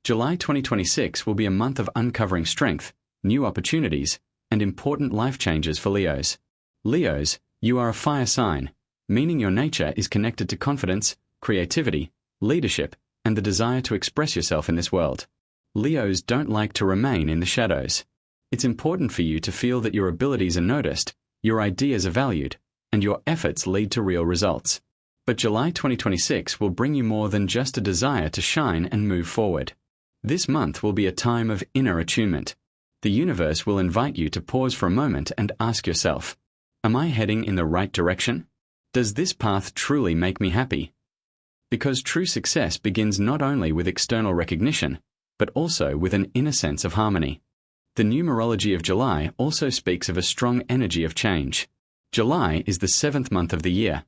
July 2026 will be a month of uncovering strength, new opportunities, and important life changes for Leos. Leos, you are a fire sign, meaning your nature is connected to confidence, creativity, leadership, and the desire to express yourself in this world. Leos don't like to remain in the shadows. It's important for you to feel that your abilities are noticed, your ideas are valued, and your efforts lead to real results. But July 2026 will bring you more than just a desire to shine and move forward. This month will be a time of inner attunement. The universe will invite you to pause for a moment and ask yourself, am I heading in the right direction? Does this path truly make me happy? Because true success begins not only with external recognition, but also with an inner sense of harmony. The numerology of July also speaks of a strong energy of change. July is the 7th month of the year.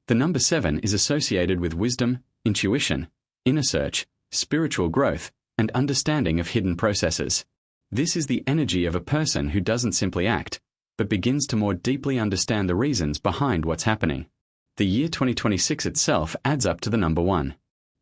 The number 7 is associated with wisdom, intuition, inner search, spiritual growth, and understanding of hidden processes. This is the energy of a person who doesn't simply act, but begins to more deeply understand the reasons behind what's happening. The year 2026 itself adds up to the number 1.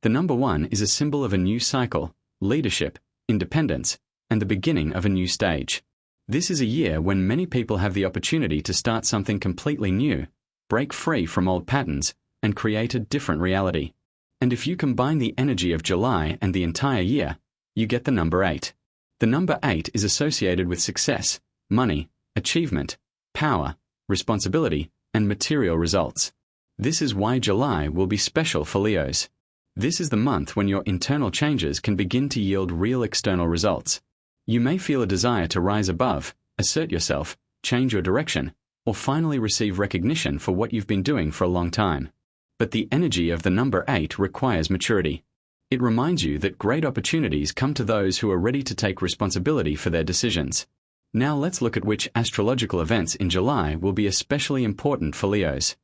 The number 1 is a symbol of a new cycle, leadership, independence, and the beginning of a new stage. This is a year when many people have the opportunity to start something completely new, break free from old patterns, and create a different reality. And if you combine the energy of July and the entire year, you get the number 8. The number 8 is associated with success, money, achievement, power, responsibility, and material results. This is why July will be special for Leos. This is the month when your internal changes can begin to yield real external results. You may feel a desire to rise above, assert yourself, change your direction, or finally receive recognition for what you've been doing for a long time. But the energy of the number 8 requires maturity. It reminds you that great opportunities come to those who are ready to take responsibility for their decisions. Now let's look at which astrological events in July will be especially important for Leos.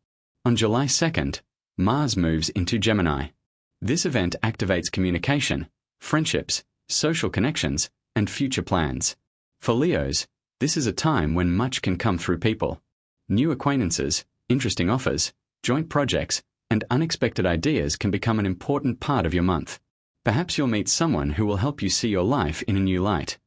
On July 2nd, Mars moves into Gemini. This event activates communication, friendships, social connections, and future plans. For Leos, this is a time when much can come through people. New acquaintances, interesting offers, joint projects, and unexpected ideas can become an important part of your month. Perhaps you'll meet someone who will help you see your life in a new light.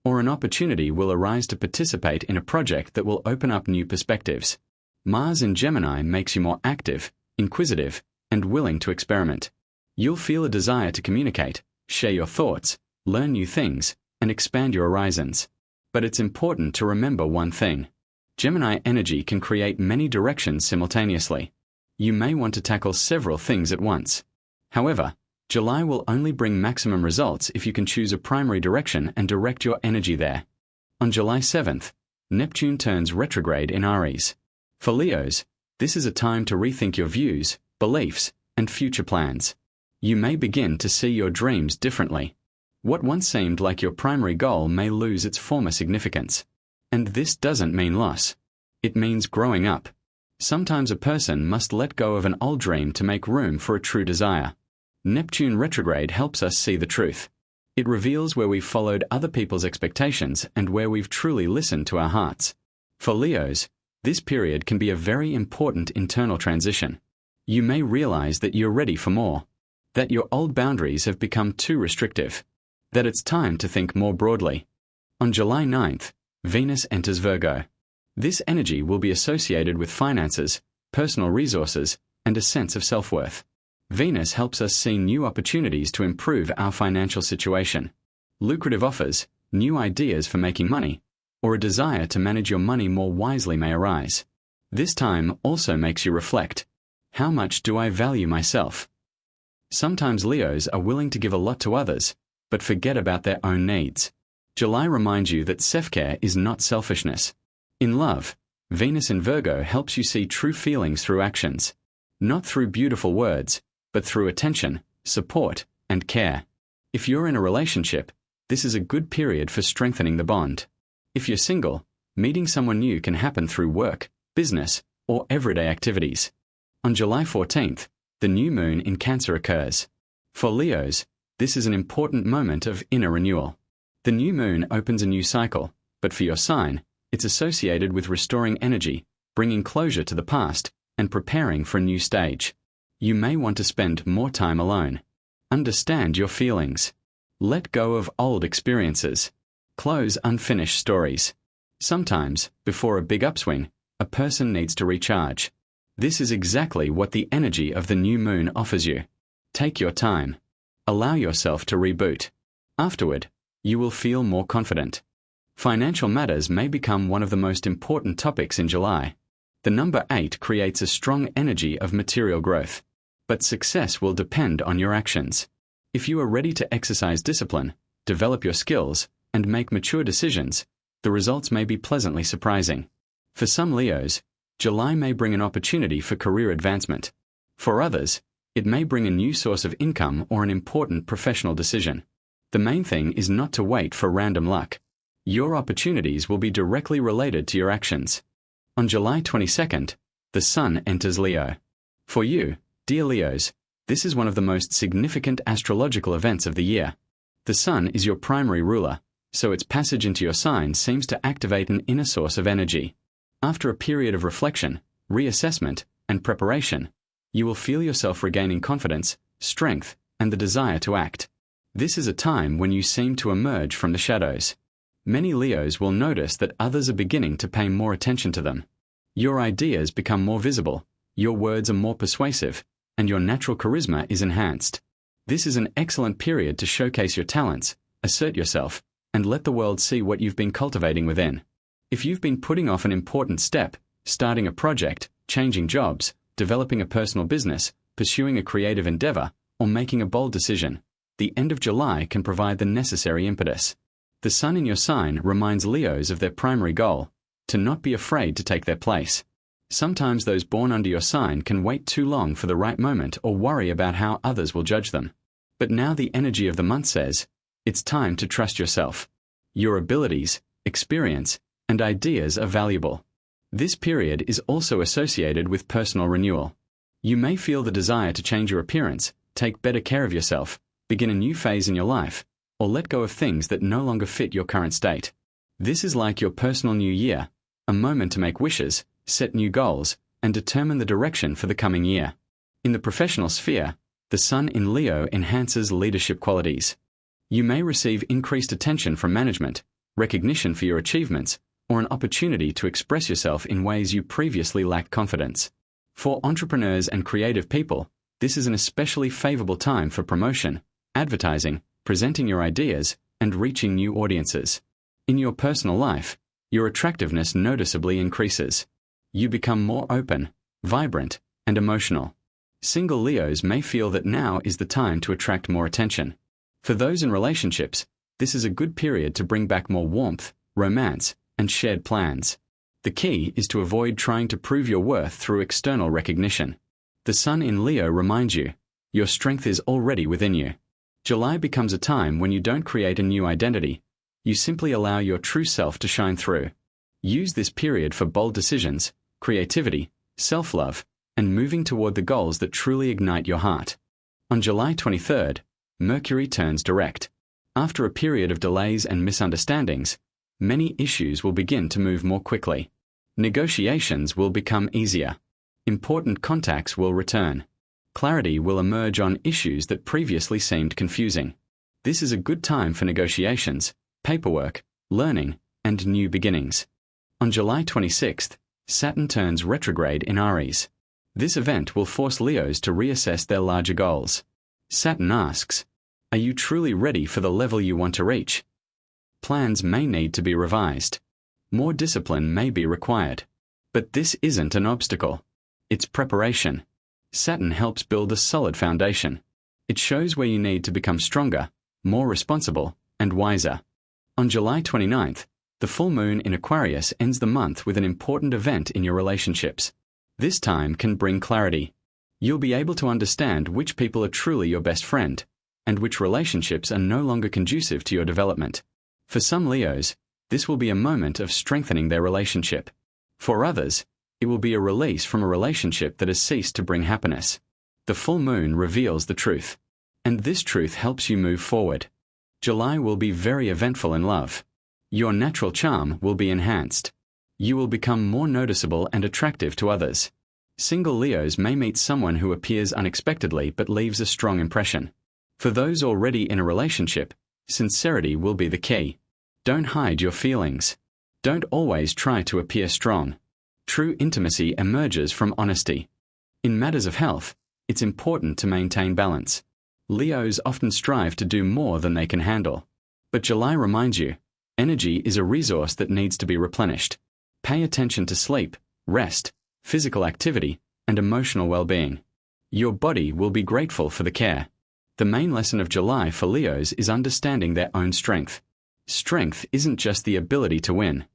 Or an opportunity will arise to participate in a project that will open up new perspectives. Mars in Gemini makes you more active, inquisitive, and willing to experiment. You'll feel a desire to communicate, share your thoughts, learn new things, and expand your horizons. But it's important to remember one thing. Gemini energy can create many directions simultaneously. You may want to tackle several things at once. However, July will only bring maximum results if you can choose a primary direction and direct your energy there. On July 7th, Neptune turns retrograde in Aries. For Leos, this is a time to rethink your views, beliefs, and future plans. You may begin to see your dreams differently. What once seemed like your primary goal may lose its former significance. And this doesn't mean loss. It means growing up. Sometimes a person must let go of an old dream to make room for a true desire. Neptune retrograde helps us see the truth. It reveals where we've followed other people's expectations and where we've truly listened to our hearts. For Leos, this period can be a very important internal transition. You may realize that you're ready for more, that your old boundaries have become too restrictive, that it's time to think more broadly. On July 9th, Venus enters Virgo. This energy will be associated with finances, personal resources, and a sense of self-worth. Venus helps us see new opportunities to improve our financial situation. Lucrative offers, new ideas for making money, or a desire to manage your money more wisely may arise. This time also makes you reflect. How much do I value myself? Sometimes Leos are willing to give a lot to others, but forget about their own needs. July reminds you that self-care is not selfishness. In love, Venus in Virgo helps you see true feelings through actions. Not through beautiful words, but through attention, support, and care. If you're in a relationship, this is a good period for strengthening the bond. If you're single, meeting someone new can happen through work, business, or everyday activities. On July 14th, the new moon in Cancer occurs. For Leos, this is an important moment of inner renewal. The new moon opens a new cycle, but for your sign, it's associated with restoring energy, bringing closure to the past, and preparing for a new stage. You may want to spend more time alone. Understand your feelings. Let go of old experiences. Close unfinished stories. Sometimes, before a big upswing, a person needs to recharge. This is exactly what the energy of the new moon offers you. Take your time. Allow yourself to reboot. Afterward, you will feel more confident. Financial matters may become one of the most important topics in July. The number 8 creates a strong energy of material growth. But success will depend on your actions. If you are ready to exercise discipline, develop your skills, and make mature decisions, the results may be pleasantly surprising. For some Leos, July may bring an opportunity for career advancement. For others, it may bring a new source of income or an important professional decision. The main thing is not to wait for random luck. Your opportunities will be directly related to your actions. On July 22nd, the Sun enters Leo. For you, dear Leos, this is one of the most significant astrological events of the year. The Sun is your primary ruler, so its passage into your sign seems to activate an inner source of energy. After a period of reflection, reassessment, and preparation, you will feel yourself regaining confidence, strength, and the desire to act. This is a time when you seem to emerge from the shadows. Many Leos will notice that others are beginning to pay more attention to them. Your ideas become more visible, your words are more persuasive, and your natural charisma is enhanced. This is an excellent period to showcase your talents, assert yourself, and let the world see what you've been cultivating within. If you've been putting off an important step, starting a project, changing jobs, developing a personal business, pursuing a creative endeavor, or making a bold decision, the end of July can provide the necessary impetus. The Sun in your sign reminds Leos of their primary goal, to not be afraid to take their place. Sometimes those born under your sign can wait too long for the right moment or worry about how others will judge them. But now the energy of the month says, it's time to trust yourself. Your abilities, experience, and ideas are valuable. This period is also associated with personal renewal. You may feel the desire to change your appearance, take better care of yourself, begin a new phase in your life, or let go of things that no longer fit your current state. This is like your personal new year, a moment to make wishes, set new goals, and determine the direction for the coming year. In the professional sphere, the Sun in Leo enhances leadership qualities. You may receive increased attention from management, recognition for your achievements, or an opportunity to express yourself in ways you previously lacked confidence. For entrepreneurs and creative people, this is an especially favorable time for promotion, advertising, presenting your ideas, and reaching new audiences. In your personal life, your attractiveness noticeably increases. You become more open, vibrant, and emotional. Single Leos may feel that now is the time to attract more attention. For those in relationships, this is a good period to bring back more warmth, romance, and shared plans. The key is to avoid trying to prove your worth through external recognition. The Sun in Leo reminds you, your strength is already within you. July becomes a time when you don't create a new identity. You simply allow your true self to shine through. Use this period for bold decisions, creativity, self-love, and moving toward the goals that truly ignite your heart. On July 23rd, Mercury turns direct. After a period of delays and misunderstandings, many issues will begin to move more quickly. Negotiations will become easier. Important contacts will return. Clarity will emerge on issues that previously seemed confusing. This is a good time for negotiations, paperwork, learning, and new beginnings. On July 26th, Saturn turns retrograde in Aries. This event will force Leos to reassess their larger goals. Saturn asks, are you truly ready for the level you want to reach? Plans may need to be revised. More discipline may be required. But this isn't an obstacle. It's preparation. Saturn helps build a solid foundation. It shows where you need to become stronger, more responsible, and wiser. On July 29th, the full moon in Aquarius ends the month with an important event in your relationships. This time can bring clarity. You'll be able to understand which people are truly your best friend, and which relationships are no longer conducive to your development. For some Leos, this will be a moment of strengthening their relationship. For others, it will be a release from a relationship that has ceased to bring happiness. The full moon reveals the truth, and this truth helps you move forward. July will be very eventful in love. Your natural charm will be enhanced. You will become more noticeable and attractive to others. Single Leos may meet someone who appears unexpectedly but leaves a strong impression. For those already in a relationship, Sincerity will be the key. Don't hide your feelings. Don't always try to appear strong. True intimacy emerges from honesty. In matters of health, it's important to maintain balance. Leos often strive to do more than they can handle. But July reminds you, energy is a resource that needs to be replenished. Pay attention to sleep, rest, physical activity, and emotional well-being. Your body will be grateful for the care. The main lesson of July for Leos is understanding their own strength. Strength isn't just the ability to win.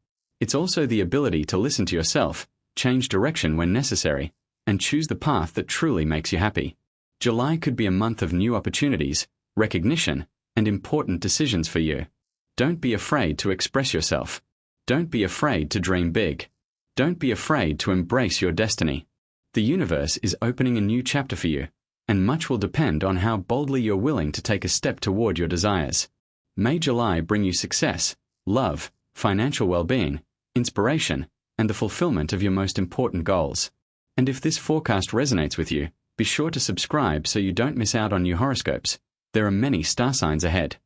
It's also the ability to listen to yourself, change direction when necessary, and choose the path that truly makes you happy. July could be a month of new opportunities, recognition, and important decisions for you. Don't be afraid to express yourself. Don't be afraid to dream big. Don't be afraid to embrace your destiny. The universe is opening a new chapter for you, and much will depend on how boldly you're willing to take a step toward your desires. May July bring you success, love, financial well-being, inspiration, and the fulfillment of your most important goals. And if this forecast resonates with you, be sure to subscribe so you don't miss out on new horoscopes. There are many star signs ahead.